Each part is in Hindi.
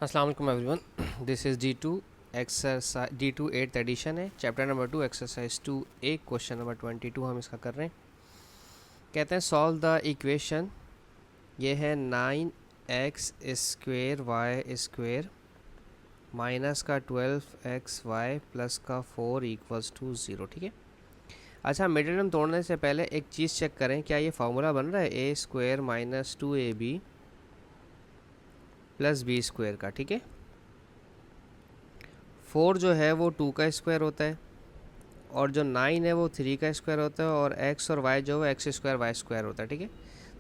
अस्सलाम वालेकुम everyone. This is D2 exercise D2 8th edition है, chapter number 2 exercise 2A question number 22 हम इसका कर रहे हैं। कहते हैं सॉल्व द इक्वेशन, ये है 9x square Y square minus का 12xy प्लस का 4 इक्वल्स टू 0। ठीक है। अच्छा, मिडिल टर्म तोड़ने से पहले एक चीज़ चेक करें, क्या ये फार्मूला बन रहा है A square minus 2ab plus B square का। ठीक है। 4 जो है वो 2 का स्क्वायर होता है और जो 9 है वो 3 का स्क्वायर होता है और x और y जो है एक्स स्क्वायर वाई स्क्वायर होता है। ठीक है।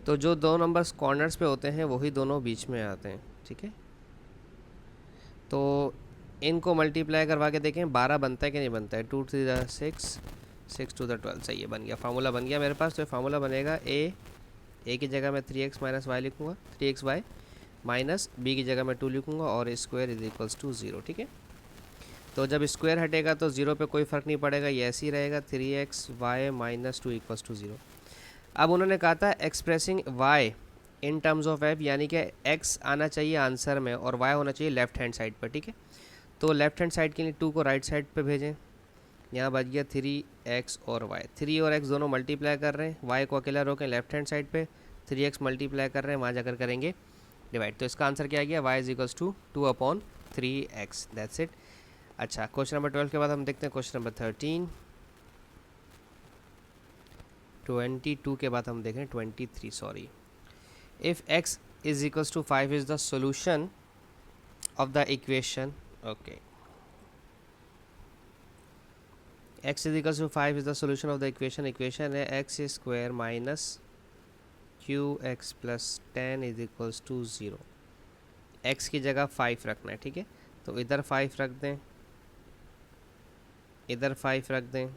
तो जो दो नंबर्स कॉर्नर्स पे होते हैं वही दोनों बीच में आते हैं। ठीक है। तो इनको मल्टीप्लाई करवा के देखें 12 बनता है कि नहीं बनता है। 2 3 ज़ा 6, 6 2 ज़ा 12। सही है, बन गया, फार्मूला बन गया मेरे पास। तो ये फार्मूला बनेगा ए की जगह मैं 3x माइनस वाई लिखूँगा, 3xy माइनस बी की जगह मैं 2 लिखूँगा और स्क्वायर इज इक्वल्स टू 0। ठीक है। तो जब स्क्वायर हटेगा तो 0 पे कोई फ़र्क नहीं पड़ेगा, ये ऐसे ही रहेगा, 3xy माइनस 2 इक्वल्स टू 0। अब उन्होंने कहा था expressing y in terms of f, यानी कि x आना चाहिए आंसर में और y होना चाहिए लेफ्ट हैंड साइड पर। ठीक है। तो लेफ्ट हैंड साइड के लिए 2 को राइट साइड पे भेजें, यहाँ बच गया 3x और y। 3 और x दोनों मल्टीप्लाई कर रहे हैं, y को अकेला रोकें लेफ्ट हैंड साइड पे, 3x मल्टीप्लाई कर रहे हैं, वहाँ जाकर करेंगे डिवाइड। तो इसका आंसर क्या आ गया, y is equals to 2/3x। That's it. अच्छा, क्वेश्चन नंबर 12 के बाद हम देखते हैं क्वेश्चन नंबर 13। 22 के बाद हम देखें 23, sorry. If x is equals to 5 is the solution of the equation. Okay, x is equals to 5 is the solution of the equation. Equation है X square minus Q x plus 10 is equals to 0। x की जगह 5 रखना है। ठीक है। तो इधर 5 रख दें, इधर 5 रख दें,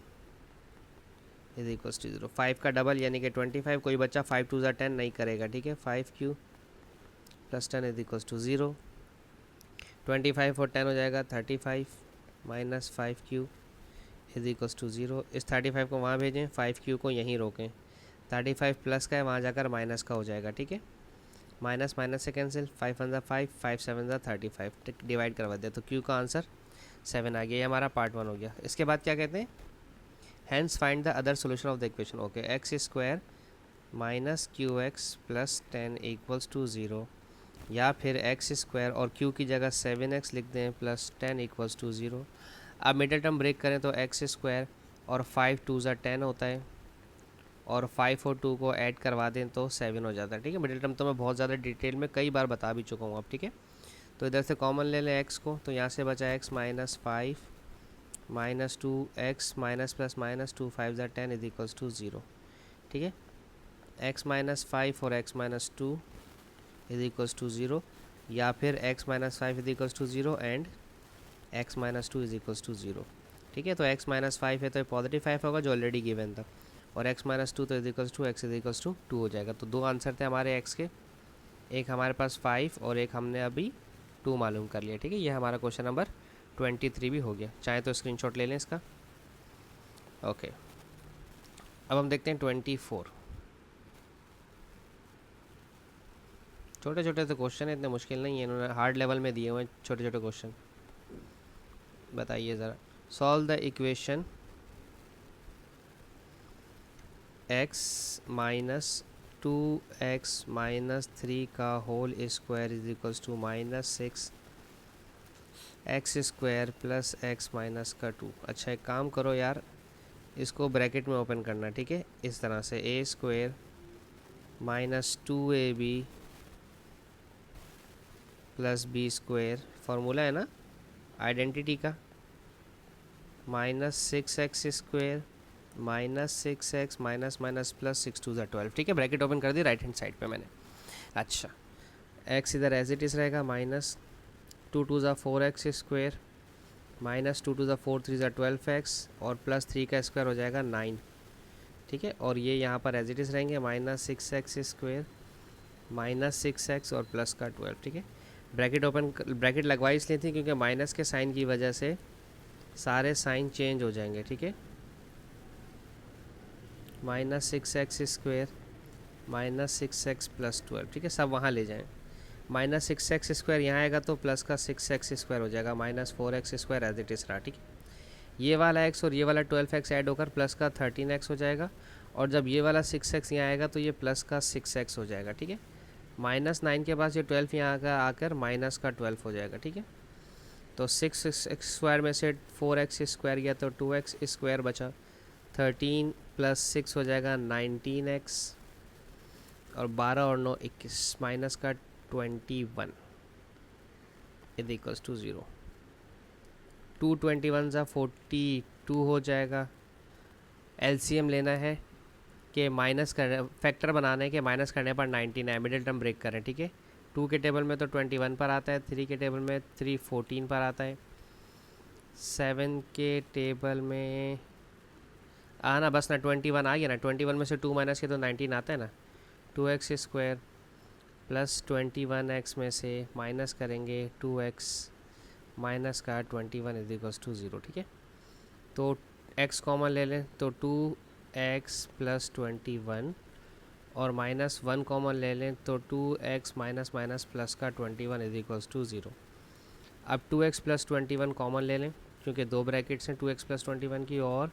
इज इक्वल्स टू 0। 5 का डबल यानी कि 25। कोई बच्चा 5 2 ज़ा 10 नहीं करेगा। ठीक है। 5q plus 10 is equals to 0। 25 और 10 हो जाएगा 35 minus 5q is equals to 0। इस 35 को वहाँ भेजें, 5q को यहीं रोकें। 35 प्लस का है, वहाँ जाकर माइनस का हो जाएगा। ठीक है। माइनस माइनस से कैंसिल, 5 1 ज़ा 5, 5 7 ज़ा 35। डिवाइड करवा दे तो q का आंसर 7 आ गया। ये हमारा पार्ट 1 हो गया। इसके बाद क्या कहते हैं, hence find the other solution of the equation. Okay, x square minus Q x plus 10 equals to 0, या फिर एक्स स्क्वायर और q की जगह 7x लिख दें प्लस 10 इक्वल्स टू 0। अब मिडिल टर्म ब्रेक करें तो एक्स स्क्वायर और 5 2 ज़ा 10 होता है और 5 और 2 को ऐड करवा दें तो 7 हो जाता है। ठीक है। मिडिल टर्म तो मैं बहुत ज़्यादा डिटेल में कई बार बता भी चुका हूँ अब। ठीक है। तो इधर से कॉमन ले लें x को, तो यहाँ से बचा x minus 5 minus 2x minus plus minus 2 5 ज़ा 10 इज इक्वल्स टू 0। ठीक है। x माइनस 5 और x minus 2 is equals to 0, या फिर x minus 5 is equals to 0 and x minus 2 is equals to 0। ठीक है। तो x माइनस 5 है तो पॉजिटिव 5 होगा जो ऑलरेडी गिवन था, और x माइनस 2 तो is equals to x is equals to 2 हो जाएगा। तो दो आंसर थे हमारे x के, एक हमारे पास 5 और एक हमने अभी 2 मालूम कर लिया। ठीक है। ये हमारा क्वेश्चन नंबर 23 भी हो गया। चाहे तो स्क्रीनशॉट ले लें इसका। ओके, अब हम देखते हैं 24। छोटे छोटे तो क्वेश्चन है, इतने मुश्किल नहीं है, इन्होंने हार्ड लेवल में दिए हुए हैं छोटे छोटे क्वेश्चन। बताइए ज़रा, solve the equation x minus 2x minus 3 का whole square is equals to minus 6 x square plus x minus का 2। अच्छा, एक काम करो यार, इसको ब्रैकेट में ओपन करना। ठीक है। इस तरह से A square minus 2ab plus B square, formula है ना आइडेंटिटी का, minus 6x square minus 6x minus minus plus 6 2 ज़ा 12। ठीक है। ब्रैकेट ओपन कर दी राइट हैंड साइड पे मैंने। अच्छा, x इधर एज इट इज़ रहेगा, माइनस 2 2 ज़ा 4x स्क्वायर माइनस 2 2 ज़ा 4 3 ज़ा 12x और प्लस 3 का स्क्वायर हो जाएगा 9। ठीक है। और ये यहाँ पर एज इट इज़ रहेंगे, minus 6x square minus 6x और प्लस का 12। ठीक है। ब्रैकेट ओपन, ब्रैकेट लगवाई इसलिए थी क्योंकि माइनस के साइन की वजह से सारे साइन चेंज हो जाएंगे। ठीक है। Minus 6x square minus 6x plus 12। ठीक है। सब वहाँ ले जाएं, माइनस 6x² यहाँ आएगा तो प्लस का 6x² हो जाएगा, minus 4x² as it is रहा, ठीक है। ये वाला x और ये वाला 12x ऐड होकर प्लस का 13x हो जाएगा, और जब ये वाला 6x यहाँ आएगा तो ये प्लस का 6x हो जाएगा, ठीक है। -9 के बाद ये 12 यहाँ आकर माइनस का 12 हो जाएगा, ठीक है। तो 6x² में से 4x² गया तो 2x² बचा, 13 + 6 हो जाएगा 19x, और 12 और 9 21, माइनस का 21 इज इक्वल्स टू 0। 221 सा 42 हो जाएगा। एलसीएम लेना है कि माइनस कर फैक्टर बनाना है कि माइनस करने पर 19 है, मिडिल टर्म ब्रेक करें, ठीक है। 2 के टेबल में तो 21 पर आता है, 3 के टेबल में 3 14 पर आता है, 7 के टेबल में आना बस ना 21 आ गया ना, 21 में से 2 माइनस के तो 19 आता है ना। 2x² प्लस 21x में से माइनस करेंगे 2x माइनस का 21 इज इक्वल्स टू 0, ठीक है। तो x कॉमन ले लें तो 2x + 21, और -1 कॉमन ले लें तो 2x माइनस माइनस प्लस का 21 इज इक्वल्स टू 0। अब 2x + 21 कॉमन ले लें क्योंकि दो ब्रैकेट्स हैं 2x + 21 की, और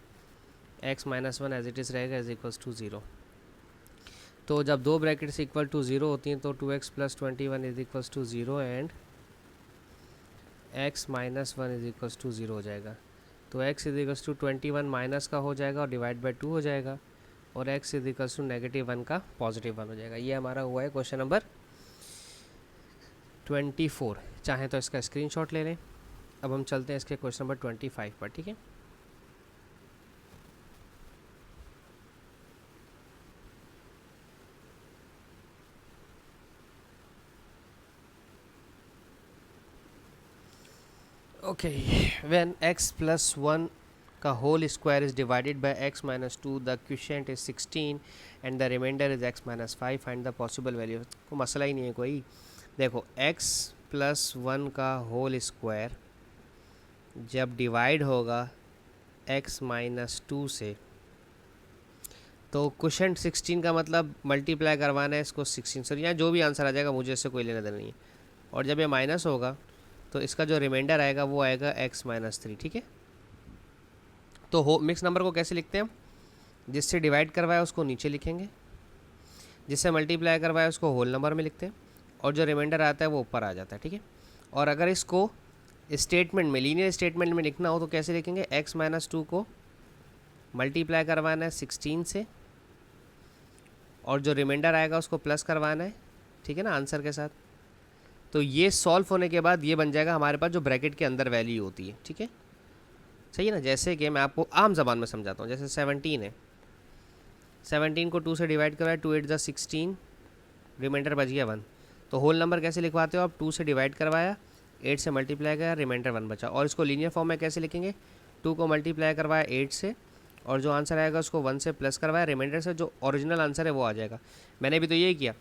x - 1 एज इट इज़ रहेगा इज इक्वल्स टू 0। तो जब दो ब्रैकेट्स इक्वल टू 0 होती हैं तो 2x + 21 is equals to 0 and x - 1 is equals to 0 हो जाएगा। तो x is equals to 21 minus का हो जाएगा और डिवाइड बाई 2 हो जाएगा, और x इज इक्वल्स टू -1 का +1 हो जाएगा। ये हमारा हुआ है क्वेश्चन नंबर 24। चाहें तो इसका स्क्रीनशॉट ले लें। अब हम चलते हैं इसके क्वेश्चन नंबर 25 पर, ठीक है। Okay, when x + 1 का whole square is divided by x - 2, the quotient is 16 and the remainder is x - 5, find the possible value। को मसला ही नहीं है कोई। देखो x + 1 का होल स्क्वायर जब डिवाइड होगा x - 2 से, तो क्वोशेंट 16 का मतलब मल्टीप्लाई करवाना है इसको 16 से, यहाँ जो भी आंसर आ जाएगा मुझे इससे कोई लेना देना नहीं है। और जब ये माइनस होगा तो इसका जो रिमाइंडर आएगा वो आएगा x - 3, ठीक है। तो हो मिक्स नंबर को कैसे लिखते हैं हम? जिससे डिवाइड करवाया उसको नीचे लिखेंगे, जिससे मल्टीप्लाई करवाया उसको होल नंबर में लिखते हैं, और जो रिमाइंडर आता है वो ऊपर आ जाता है, ठीक है। और अगर इसको स्टेटमेंट में, लीनियर स्टेटमेंट में लिखना हो तो कैसे लिखेंगे? x - 2 को मल्टीप्लाई करवाना है 16 से, और जो रिमाइंडर आएगा उसको प्लस करवाना है, ठीक है ना, आंसर के साथ। तो ये सॉल्व होने के बाद ये बन जाएगा हमारे पास जो ब्रैकेट के अंदर वैल्यू होती है, ठीक है, सही है ना। जैसे कि मैं आपको आम जबान में समझाता हूँ, जैसे 17 है, 17 को 2 से डिवाइड करवाया, 2 8 = 16, रिमाइंडर बच गया 1। तो होल नंबर कैसे लिखवाते हो आप? 2 से डिवाइड करवाया, 8 से मल्टीप्लाई किया, रिमाइंडर 1 बचा। और इसको लीनियर फॉर्म में कैसे लिखेंगे? 2 को मल्टीप्लाई करवाया 8 से, और जो आंसर आएगा उसको 1 से प्लस करवाया, रिमाइंडर से जो ओरिजिनल आंसर है वो आ जाएगा। मैंने भी तो यही किया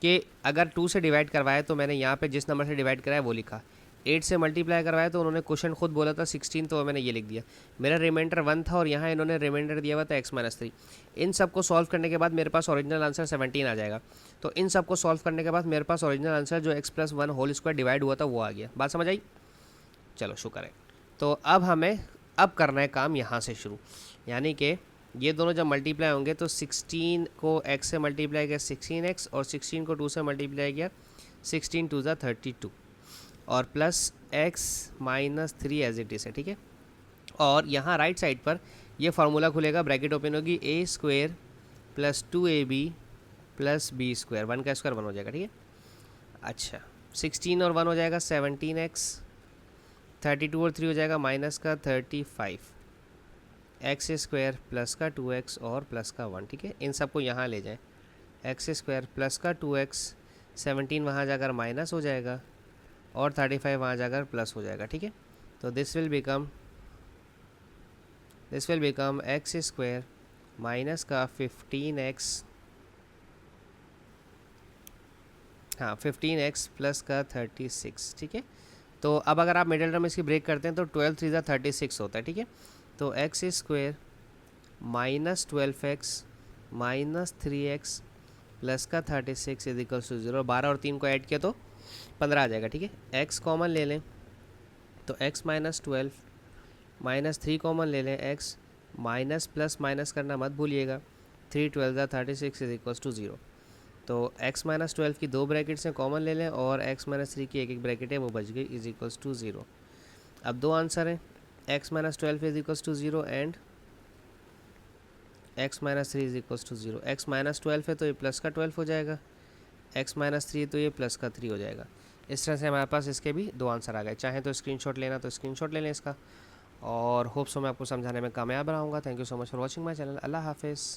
कि अगर 2 से डिवाइड करवाए तो मैंने यहाँ पे जिस नंबर से डिवाइड कराया वो लिखा, 8 से मल्टीप्लाई करवाया तो उन्होंने क्वेश्चन खुद बोला था 16, तो मैंने ये लिख दिया। मेरा रिमाइंडर 1 था और यहाँ इन्होंने रिमाइंडर दिया हुआ था x - 3। इन सब को सॉल्व करने के बाद मेरे पास ओरिजिनल आंसर 17 आ जाएगा। तो इन सब को सॉल्व करने के बाद मेरे पास ओरिजिनल आंसर जो x + 1 होल स्क्वायर डिवाइड हुआ था वो आ गया। बात समझ आई? चलो शुक्र है। तो अब हमें करना है काम यहाँ से शुरू, यानी कि ये दोनों जब मल्टीप्लाई होंगे तो 16 को x से मल्टीप्लाई किया 16x, और 16 को 2 से मल्टीप्लाई किया 16 × 2 = 32, और plus x - 3 as it is है, ठीक है। और यहाँ राइट साइड पर ये फार्मूला खुलेगा, ब्रैकेट ओपन होगी, a² + 2ab + b², 1 का स्क्वायर 1 हो जाएगा, ठीक है। अच्छा, 16 और 1 हो जाएगा 17x, 32 और 3 हो जाएगा माइनस का 35, x² प्लस का 2x और प्लस का 1, ठीक है। इन सबको यहाँ ले जाएं, x² प्लस का 2x, 17 वहाँ जाकर माइनस हो जाएगा, और 35 वहाँ जाकर प्लस हो जाएगा, ठीक है। तो this will become x² minus का 15x, हाँ 15x प्लस का 36, ठीक है। तो अब अगर आप मिडिल टर्म इसकी ब्रेक करते हैं तो 12 × 3 = 36 होता है, ठीक है। तो x² minus 12x minus 3x plus का 36 इज इक्वल टू 0। 12 और 3 को ऐड किया तो 15 आ जाएगा, ठीक है। x कॉमन ले लें तो x माइनस 12 माइनस 3 कॉमन ले लें, x माइनस प्लस माइनस करना मत भूलिएगा। 3 12 36 इज इक्वल्स टू 0। तो x माइनस 12 की 2 ब्रैकेट्स हैं, कॉमन ले लें, और x माइनस 3 की एक ब्रैकेट है वो बच गई, इज इक्वल्स टू 0। अब 2 आंसर हैं, x minus 12 is equals to 0 and x minus 3 is equals to 0। x minus 12 है तो ये प्लस का 12 हो जाएगा, x माइनस 3 तो ये प्लस का 3 हो जाएगा। इस तरह से हमारे पास इसके भी 2 आंसर आ गए। चाहें तो स्क्रीनशॉट लेना तो स्क्रीनशॉट ले लें इसका, और होप सो मैं आपको समझाने में कामयाब रहूँगा। Thank you so much for watching my channel. अल्लाह हाफिज़।